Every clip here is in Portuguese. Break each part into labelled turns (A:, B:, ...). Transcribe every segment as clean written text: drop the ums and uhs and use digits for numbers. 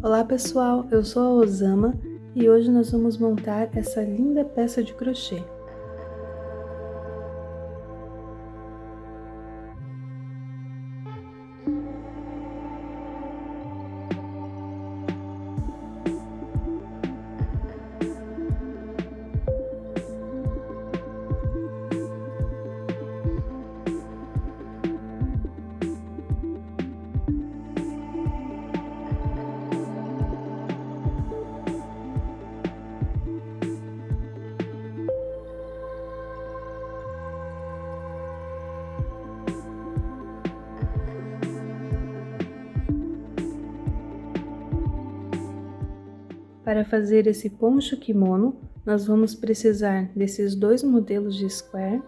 A: Olá pessoal, eu sou a Osama e hoje nós vamos montar essa linda peça de crochê. Para fazer esse poncho kimono, nós vamos precisar desses dois modelos de square,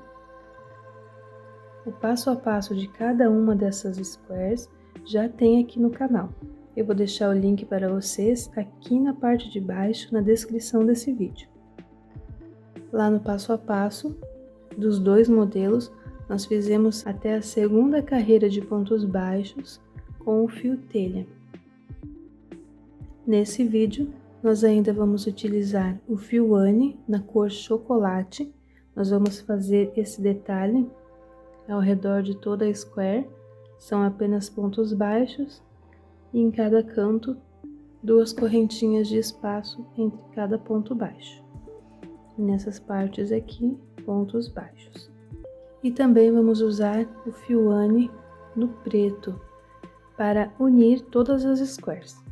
A: o passo a passo de cada uma dessas squares já tem aqui no canal. Eu vou deixar o link para vocês aqui na parte de baixo, na descrição desse vídeo. Lá no passo a passo dos dois modelos, nós fizemos até a segunda carreira de pontos baixos com o fio telha. Nesse vídeo, nós ainda vamos utilizar o fio Anne na cor chocolate. Nós vamos fazer esse detalhe ao redor de toda a square, são apenas pontos baixos e em cada canto duas correntinhas de espaço entre cada ponto baixo. E nessas partes aqui, pontos baixos. E também vamos usar o fio Anne no preto para unir todas as squares.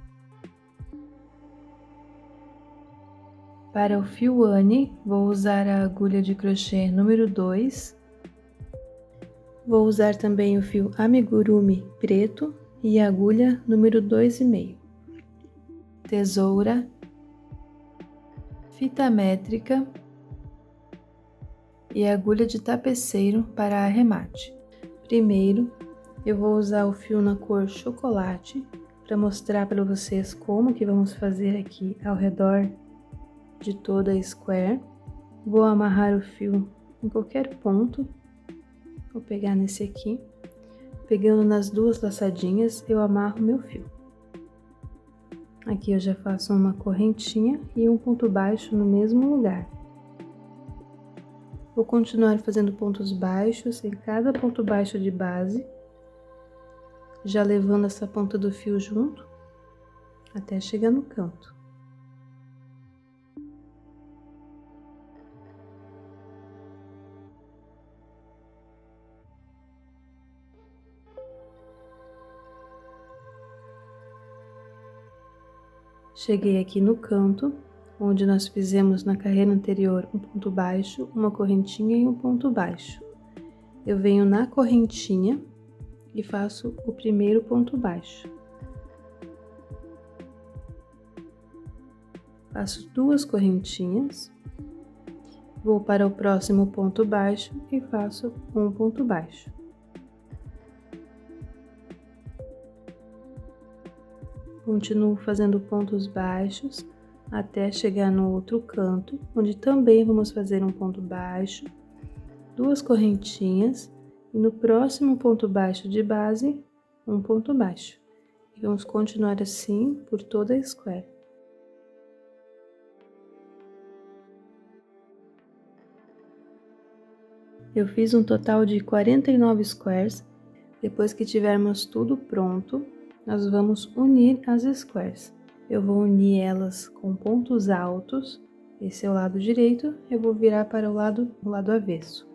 A: Para o fio Anne, vou usar a agulha de crochê número 2. Vou usar também o fio amigurumi preto e a agulha número 2,5. Tesoura, fita métrica e agulha de tapeceiro para arremate. Primeiro, eu vou usar o fio na cor chocolate para mostrar para vocês como que vamos fazer aqui ao redor de toda a square. Vou amarrar o fio em qualquer ponto. Vou pegar nesse aqui, pegando nas duas laçadinhas, eu amarro meu fio. Aqui eu já faço uma correntinha e um ponto baixo no mesmo lugar. Vou continuar fazendo pontos baixos em cada ponto baixo de base, já levando essa ponta do fio junto, até chegar no canto. Cheguei aqui no canto, onde nós fizemos na carreira anterior um ponto baixo, uma correntinha e um ponto baixo. Eu venho na correntinha e faço o primeiro ponto baixo. Faço duas correntinhas, vou para o próximo ponto baixo e faço um ponto baixo. Continuo fazendo pontos baixos até chegar no outro canto, onde também vamos fazer um ponto baixo, duas correntinhas e no próximo ponto baixo de base, um ponto baixo. E vamos continuar assim por toda a square. Eu fiz um total de 49 squares. Depois que tivermos tudo pronto, nós vamos unir as squares. Eu vou unir elas com pontos altos. Esse é o lado direito, eu vou virar para o lado avesso.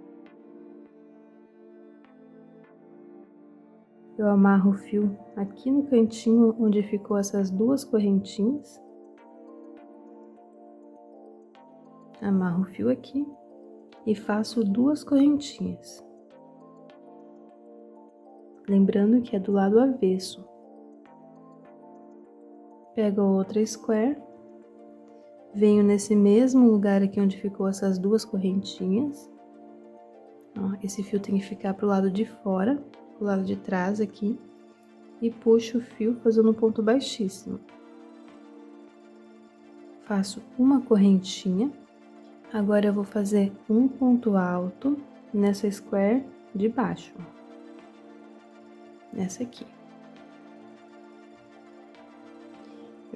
A: Eu amarro o fio aqui no cantinho onde ficou essas duas correntinhas. Amarro o fio aqui e faço duas correntinhas. Lembrando que é do lado avesso. Pego a outra square, venho nesse mesmo lugar aqui onde ficou essas duas correntinhas. Ó, esse fio tem que ficar pro lado de fora, pro lado de trás aqui, e puxo o fio fazendo um ponto baixíssimo. Faço uma correntinha. Agora eu vou fazer um ponto alto nessa square de baixo, nessa aqui.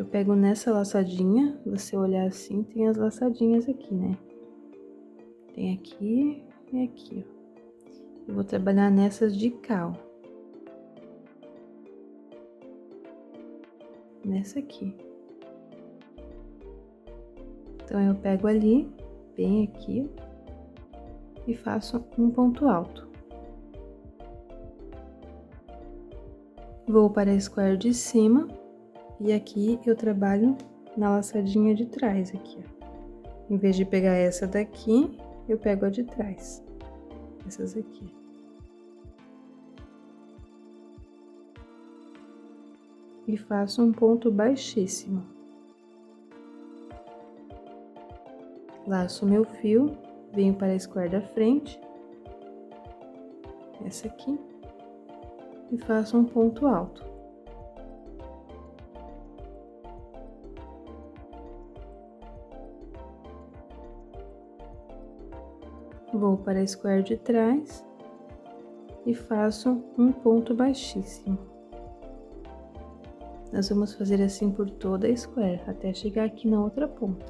A: Eu pego nessa laçadinha, você olhar assim, tem as laçadinhas aqui, né? Tem aqui e aqui, ó. Eu vou trabalhar nessas de cá, ó. Nessa aqui. Então, eu pego ali, bem aqui, e faço um ponto alto. Vou para a square de cima, e aqui eu trabalho na laçadinha de trás, aqui, ó. Em vez de pegar essa daqui, eu pego a de trás. Essas aqui. E faço um ponto baixíssimo. Laço meu fio, venho para a square da frente, essa aqui, e faço um ponto alto. Vou para a square de trás e faço um ponto baixíssimo. Nós vamos fazer assim por toda a square, até chegar aqui na outra ponta.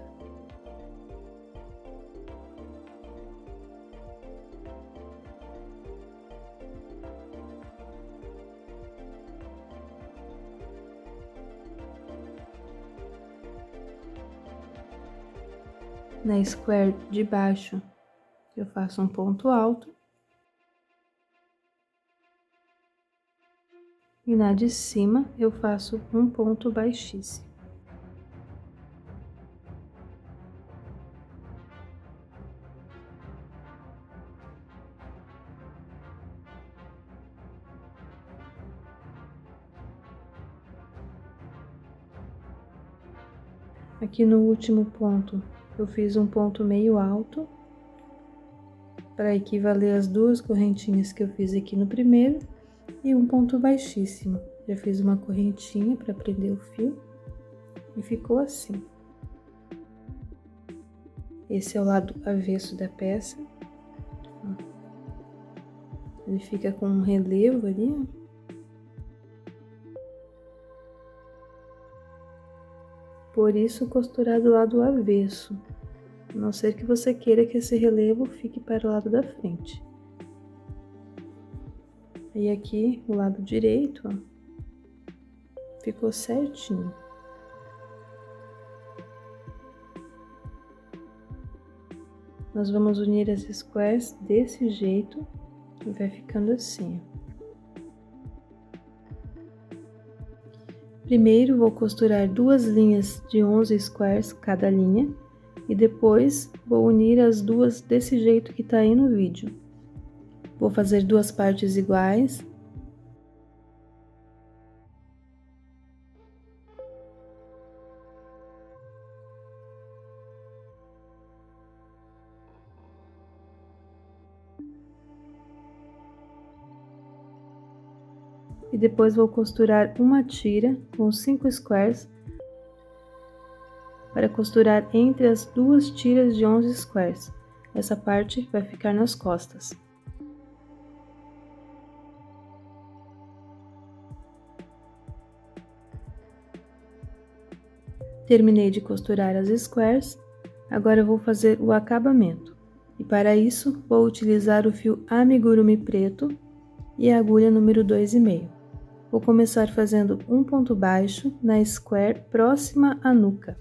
A: Na square de baixo, eu faço um ponto alto. E na de cima, eu faço um ponto baixíssimo. Aqui no último ponto, eu fiz um ponto meio alto, para equivaler as duas correntinhas que eu fiz aqui no primeiro, e um ponto baixíssimo. Já fiz uma correntinha para prender o fio, e ficou assim. Esse é o lado avesso da peça. Ele fica com um relevo ali, ó. Por isso, costurar do lado avesso, a não ser que você queira que esse relevo fique para o lado da frente. E aqui, o lado direito, ó, ficou certinho. Nós vamos unir as squares desse jeito e vai ficando assim, ó. Primeiro, vou costurar duas linhas de 11 squares cada linha e depois vou unir as duas desse jeito que tá aí no vídeo. Vou fazer duas partes iguais. E depois vou costurar uma tira com 5 squares para costurar entre as duas tiras de 11 squares. Essa parte vai ficar nas costas. Terminei de costurar as squares, agora eu vou fazer o acabamento. E para isso, vou utilizar o fio amigurumi preto e a agulha número 2,5. Vou começar fazendo um ponto baixo na square próxima à nuca.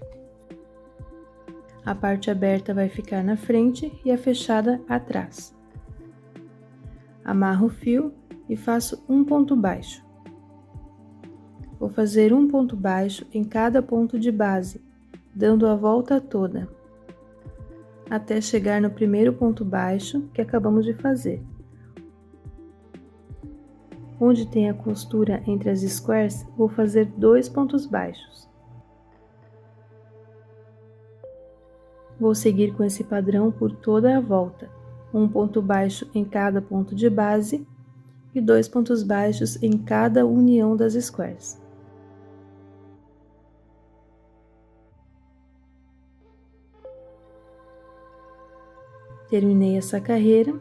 A: A parte aberta vai ficar na frente e a fechada atrás. Amarro o fio e faço um ponto baixo. Vou fazer um ponto baixo em cada ponto de base, dando a volta toda, até chegar no primeiro ponto baixo que acabamos de fazer. Onde tem a costura entre as squares, vou fazer 2 pontos baixos. Vou seguir com esse padrão por toda a volta, um ponto baixo em cada ponto de base e 2 pontos baixos em cada união das squares. Terminei essa carreira.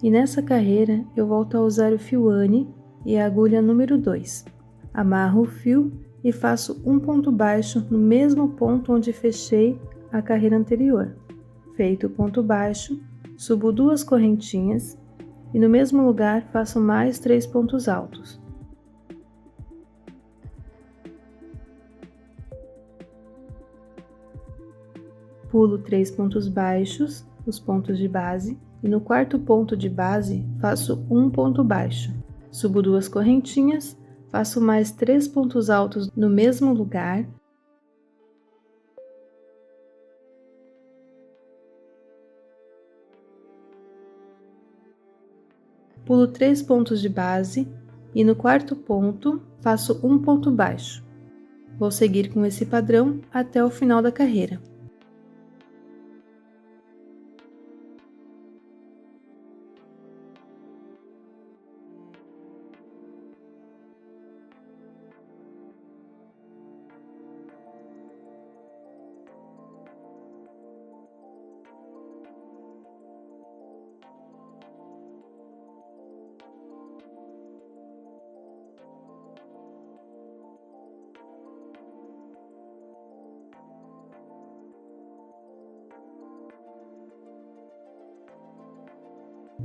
A: E nessa carreira, eu volto a usar o fio Anne e a agulha número 2. Amarro o fio e faço um ponto baixo no mesmo ponto onde fechei a carreira anterior. Feito o ponto baixo, subo 2 correntinhas e no mesmo lugar faço mais 3 pontos altos. Pulo 3 pontos baixos, os pontos de base, e no quarto ponto de base faço um ponto baixo. Subo 2 correntinhas, faço mais 3 pontos altos no mesmo lugar. Pulo 3 pontos de base e no quarto ponto faço um ponto baixo. Vou seguir com esse padrão até o final da carreira.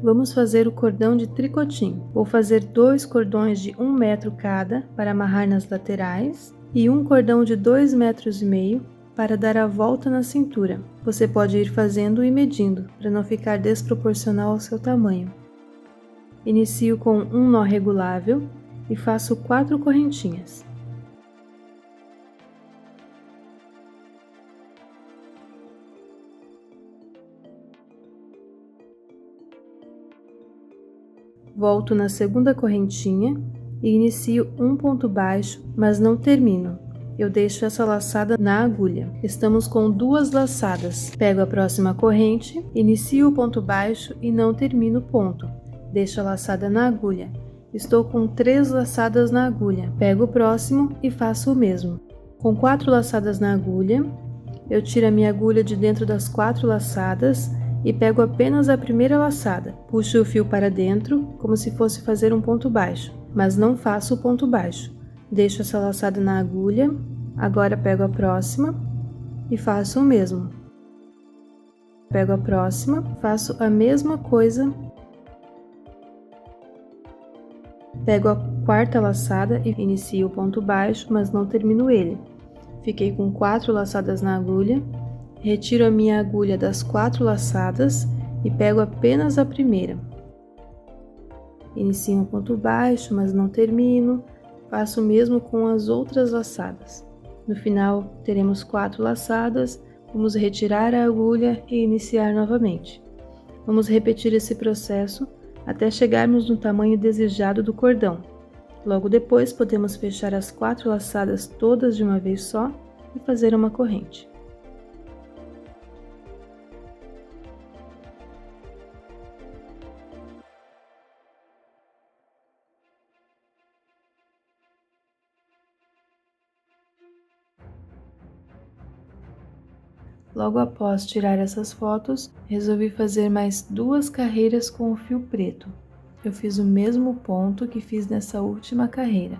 A: Vamos fazer o cordão de tricotinho. Vou fazer 2 cordões de 1 metro cada para amarrar nas laterais e um cordão de 2,5 metros para dar a volta na cintura. Você pode ir fazendo e medindo, para não ficar desproporcional ao seu tamanho. Inicio com um nó regulável e faço 4 correntinhas. Volto na segunda correntinha e inicio um ponto baixo, mas não termino. Eu deixo essa laçada na agulha. Estamos com 2 laçadas. Pego a próxima corrente, inicio o ponto baixo e não termino o ponto. Deixo a laçada na agulha. Estou com 3 laçadas na agulha. Pego o próximo e faço o mesmo. Com 4 laçadas na agulha, eu tiro a minha agulha de dentro das 4 laçadas e pego apenas a primeira laçada. Puxo o fio para dentro, como se fosse fazer um ponto baixo, mas não faço o ponto baixo. Deixo essa laçada na agulha, agora pego a próxima e faço o mesmo. Pego a próxima, faço a mesma coisa. Pego a quarta laçada e inicio o ponto baixo, mas não termino ele. Fiquei com 4 laçadas na agulha. Retiro a minha agulha das 4 laçadas e pego apenas a primeira. Inicio um ponto baixo, mas não termino. Faço o mesmo com as outras laçadas. No final, teremos 4 laçadas. Vamos retirar a agulha e iniciar novamente. Vamos repetir esse processo até chegarmos no tamanho desejado do cordão. Logo depois, podemos fechar as 4 laçadas todas de uma vez só e fazer uma corrente. Logo após tirar essas fotos, resolvi fazer mais 2 carreiras com o fio preto. Eu fiz o mesmo ponto que fiz nessa última carreira.